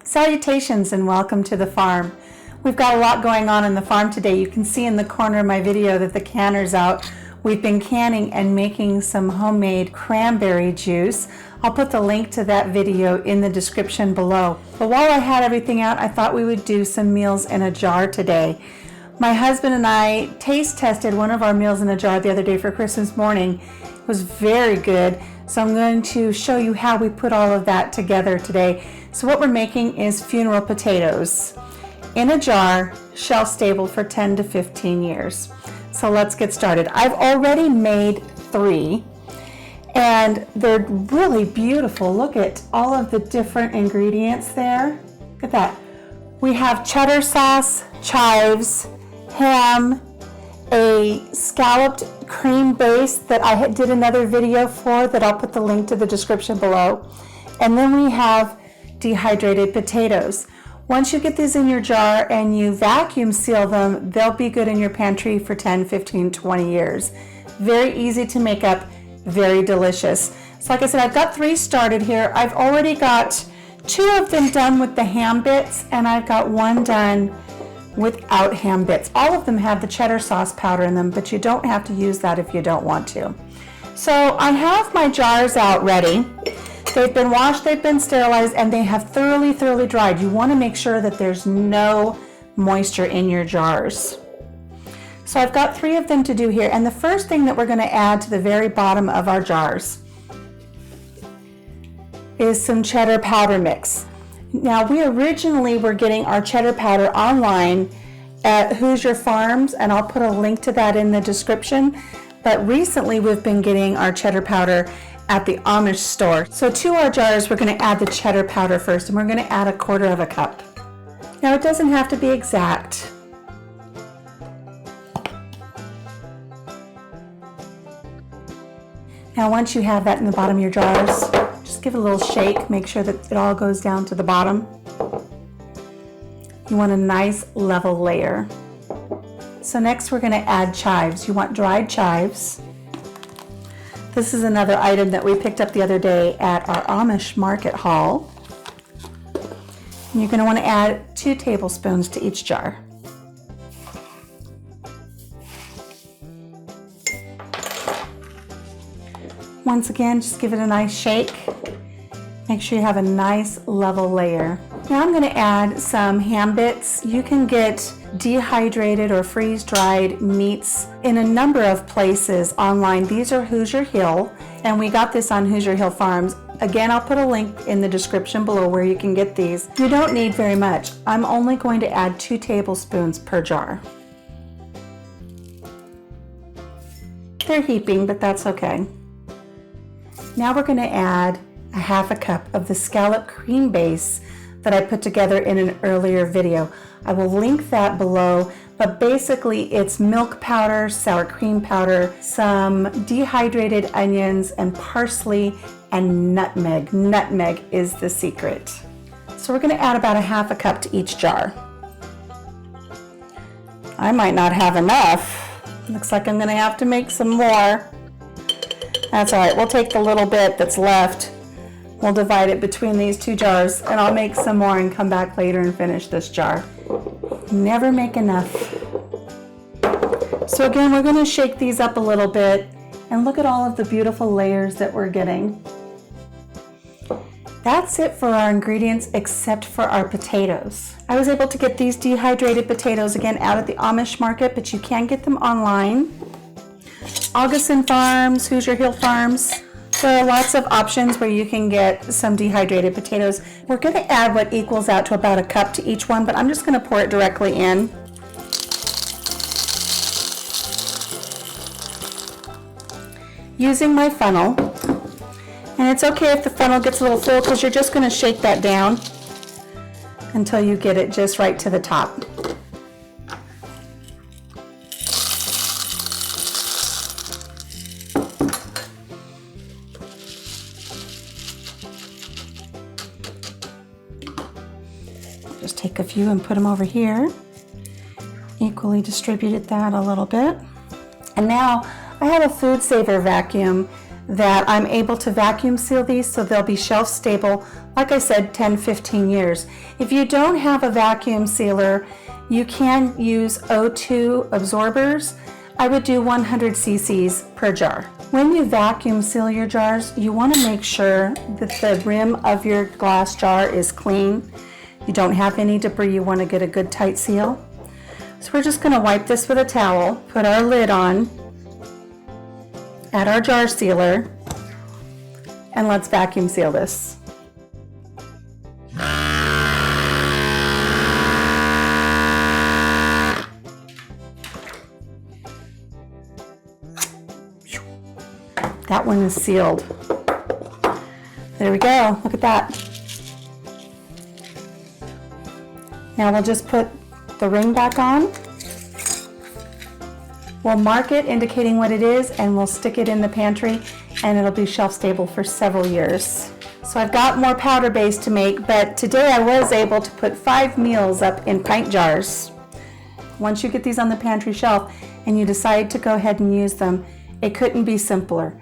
Salutations and welcome to the farm. We've got a lot going on in the farm today. You can see in the corner of my video that the canner's out. We've been canning and making some homemade cranberry juice. I'll put the link to that video in the description below. But while I had everything out, I thought we would do some meals in a jar today. My husband and I taste tested one of our meals in a jar the other day for Christmas morning. It was very good. So I'm going to show you how we put all of that together today. So what we're making is funeral potatoes in a jar, shelf stable for 10 to 15 years. So let's get started. I've already made 3 and they're really beautiful. Look at all of the different ingredients there. Look at that. We have cheddar sauce, chives, ham, a scalloped cream base that I did another video for that I'll put the link to the description below. And then we have dehydrated potatoes. Once you get these in your jar and you vacuum seal them, they'll be good in your pantry for 10, 15, 20 years. Very easy to make up, very delicious. So like I said, I've got 3 started here. I've already got 2 of them done with the ham bits and I've got 1 done without ham bits. All of them have the cheddar sauce powder in them, but you don't have to use that if you don't want to. So I have my jars out ready. They've been washed, they've been sterilized, and they have thoroughly dried. You want to make sure that there's no moisture in your jars. So I've got 3 of them to do here, and the first thing that we're going to add to the very bottom of our jars is some cheddar powder mix. Now, we originally were getting our cheddar powder online at Hoosier Farms, and I'll put a link to that in the description. But recently, we've been getting our cheddar powder at the Amish store. So to our jars, we're going to add the cheddar powder first, and we're going to add 1/4 cup. Now, it doesn't have to be exact. Now, once you have that in the bottom of your jars, just give it a little shake, make sure that it all goes down to the bottom. You want a nice level layer. So next we're going to add chives. You want dried chives. This is another item that we picked up the other day at our Amish market haul. And you're going to want to add 2 tablespoons to each jar. Once again, just give it a nice shake. Make sure you have a nice level layer. Now I'm going to add some ham bits. You can get dehydrated or freeze-dried meats in a number of places online. These are Hoosier Hill, and we got this on Hoosier Hill Farms. Again, I'll put a link in the description below where you can get these. You don't need very much. I'm only going to add 2 tablespoons per jar. They're heaping, but that's okay. Now we're going to add 1/2 cup of the scallop cream base that I put together in an earlier video. I will link that below, but basically it's milk powder, sour cream powder, some dehydrated onions, and parsley and nutmeg. Nutmeg is the secret. So we're going to add about 1/2 cup to each jar. I might not have enough. Looks like I'm going to have to make some more. That's all right. We'll take the little bit that's left. We'll divide it between these 2 jars, and I'll make some more and come back later and finish this jar. Never make enough. So again, we're going to shake these up a little bit, and look at all of the beautiful layers that we're getting. That's it for our ingredients except for our potatoes. I was able to get these dehydrated potatoes again out at the Amish market, but you can get them online. Augason Farms, Hoosier Hill Farms. There are lots of options where you can get some dehydrated potatoes. We're going to add what equals out to about 1 cup to each one, but I'm just going to pour it directly in. Using my funnel. And it's okay if the funnel gets a little full because you're just going to shake that down until you get it just right to the top. Just take a few and put them over here. Equally distributed that a little bit. And now I have a food saver vacuum that I'm able to vacuum seal these so they'll be shelf stable, like I said, 10-15 years. If you don't have a vacuum sealer, you can use O2 absorbers. I would do 100 cc's per jar. When you vacuum seal your jars, you want to make sure that the rim of your glass jar is clean. You don't have any debris. You want to get a good tight seal. So we're just going to wipe this with a towel, put our lid on, add our jar sealer, and let's vacuum seal this. That one is sealed. There we go, look at that. Now we'll just put the ring back on. We'll mark it indicating what it is, and we'll stick it in the pantry, and it'll be shelf stable for several years. So I've got more powder base to make, but today I was able to put 5 meals up in pint jars. Once you get these on the pantry shelf and you decide to go ahead and use them, it couldn't be simpler.